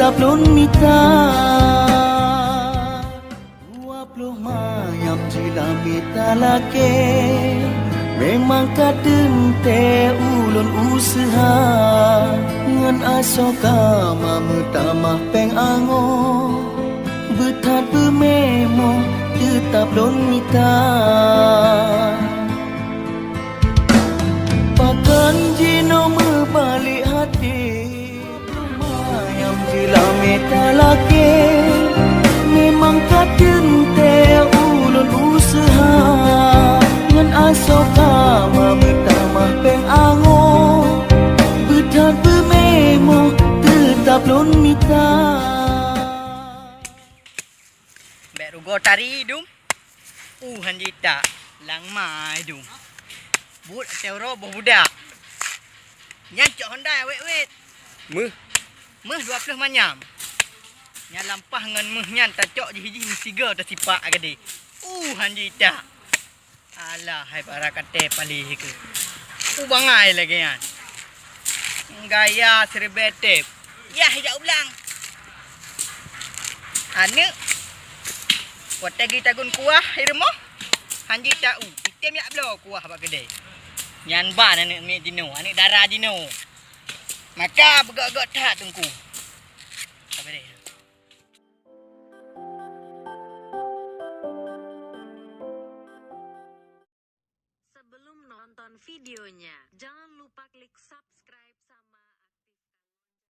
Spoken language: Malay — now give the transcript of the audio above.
tetap lun mita 20 mayam jila mita lake memang kadun te ulun usaha ngan asoka mamutamah peng ango betat bememo tetap lun mita pakan jino membalik hati mayam jila mita lake memang kadun te ulun usaha ngan asoka mamutamah peng ango betat bememo tetap lun mita Go tari dum hanjita lang mai dum but teoro budak nyan cok Honda wet meh 20 manyam nyan lampah ngan meh nyan ta cok hiji siga ta sipak gede hanjita alah hai barakate palih ke bangai lagi yan gaya serebete ya hijau ulang ane Wata kita gun kuah irmo hanji tau item yak blo kuah bak gede nyan ban anek me dino anek darah dino maka begak-gak tak tungku